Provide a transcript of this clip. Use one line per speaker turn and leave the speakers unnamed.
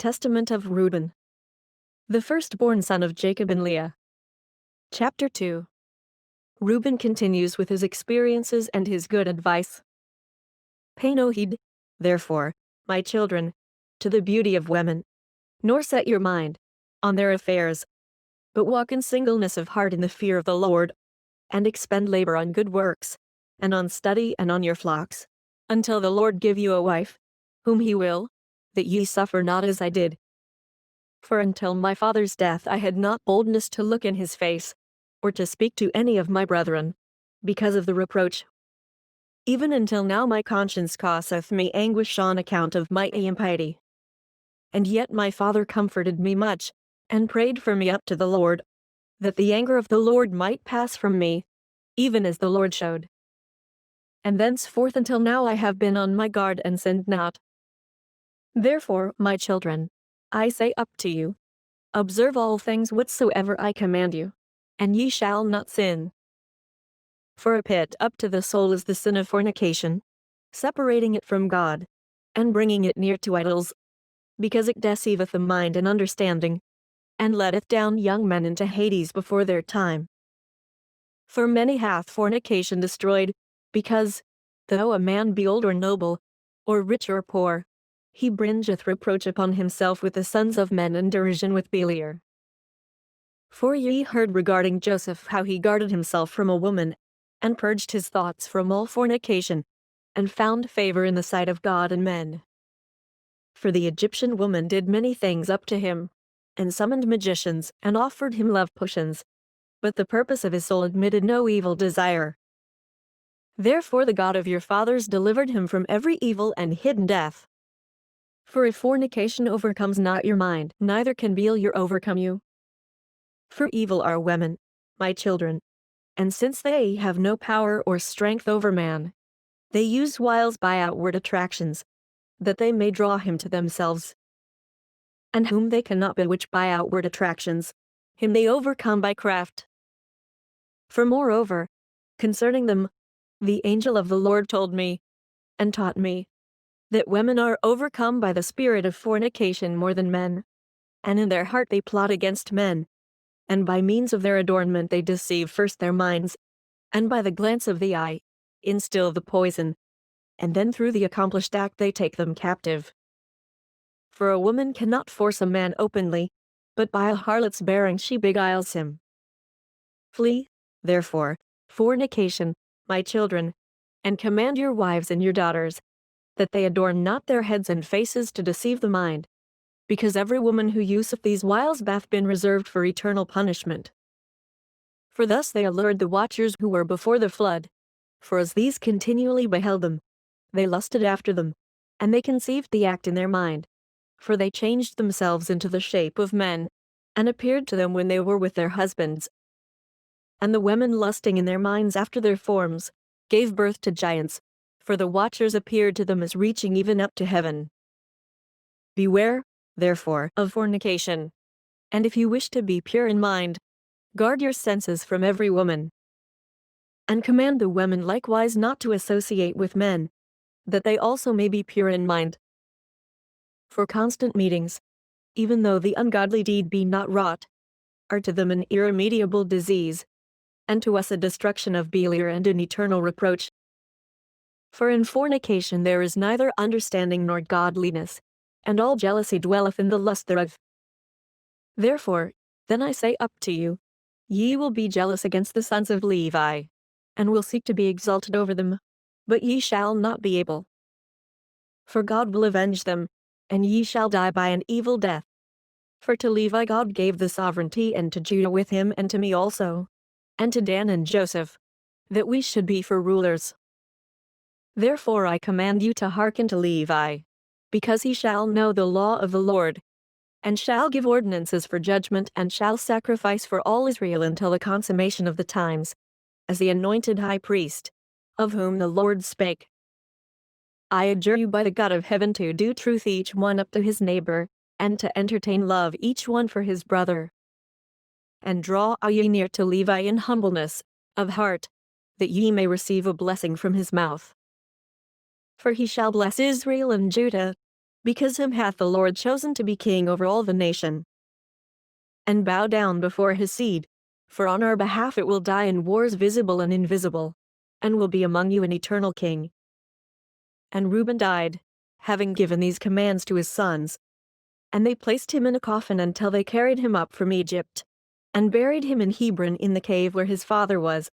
Testament of Reuben, the firstborn son of Jacob and Leah. Chapter 2. Reuben continues with his experiences and his good advice. Pay no heed, therefore, my children, to the beauty of women, nor set your mind on their affairs, but walk in singleness of heart in the fear of the Lord, and expend labor on good works, and on study and on your flocks, until the Lord give you a wife, whom he will, that ye suffer not as I did. For until my father's death I had not boldness to look in his face, or to speak to any of my brethren, because of the reproach. Even until now my conscience causeth me anguish on account of my impiety. And yet my father comforted me much, and prayed for me up to the Lord, that the anger of the Lord might pass from me, even as the Lord showed. And thenceforth until now I have been on my guard and sinned not. Therefore, my children, I say up to you, observe all things whatsoever I command you, and ye shall not sin. For a pit up to the soul is the sin of fornication, separating it from God, and bringing it near to idols, because it deceiveth the mind and understanding, and letteth down young men into Hades before their time. For many hath fornication destroyed, because, though a man be old or noble, or rich or poor, he bringeth reproach upon himself with the sons of men and derision with Beliar. For ye heard regarding Joseph how he guarded himself from a woman, and purged his thoughts from all fornication, and found favor in the sight of God and men. For the Egyptian woman did many things up to him, and summoned magicians, and offered him love potions, but the purpose of his soul admitted no evil desire. Therefore the God of your fathers delivered him from every evil and hidden death. For if fornication overcomes not your mind, neither can Beliar overcome you. For evil are women, my children, and since they have no power or strength over man, they use wiles by outward attractions, that they may draw him to themselves. And whom they cannot bewitch by outward attractions, him they overcome by craft. For moreover, concerning them, the angel of the Lord told me, and taught me, that women are overcome by the spirit of fornication more than men, and in their heart they plot against men, and by means of their adornment they deceive first their minds, and by the glance of the eye, instill the poison, and then through the accomplished act they take them captive. For a woman cannot force a man openly, but by a harlot's bearing she beguiles him. Flee, therefore, fornication, my children, and command your wives and your daughters, that they adorn not their heads and faces to deceive the mind, because every woman who useth these wiles hath been reserved for eternal punishment. For thus they allured the watchers who were before the flood, for as these continually beheld them, they lusted after them, and they conceived the act in their mind, for they changed themselves into the shape of men, and appeared to them when they were with their husbands. And the women lusting in their minds after their forms, gave birth to giants, for the watchers appeared to them as reaching even up to heaven. Beware, therefore, of fornication, and if you wish to be pure in mind, guard your senses from every woman. And command the women likewise not to associate with men, that they also may be pure in mind. For constant meetings, even though the ungodly deed be not wrought, are to them an irremediable disease, and to us a destruction of Beliar and an eternal reproach. For in fornication there is neither understanding nor godliness, and all jealousy dwelleth in the lust thereof. Therefore, then I say up to you, ye will be jealous against the sons of Levi, and will seek to be exalted over them, but ye shall not be able. For God will avenge them, and ye shall die by an evil death. For to Levi God gave the sovereignty, and to Judah with him, and to me also, and to Dan and Joseph, that we should be for rulers. Therefore I command you to hearken to Levi, because he shall know the law of the Lord, and shall give ordinances for judgment, and shall sacrifice for all Israel until the consummation of the times, as the anointed high priest, of whom the Lord spake. I adjure you by the God of heaven to do truth each one up to his neighbor, and to entertain love each one for his brother. And draw ye near to Levi in humbleness of heart, that ye may receive a blessing from his mouth. For he shall bless Israel and Judah, because him hath the Lord chosen to be king over all the nation. And bow down before his seed, for on our behalf it will die in wars visible and invisible, and will be among you an eternal king. And Reuben died, having given these commands to his sons. And they placed him in a coffin until they carried him up from Egypt, and buried him in Hebron in the cave where his father was,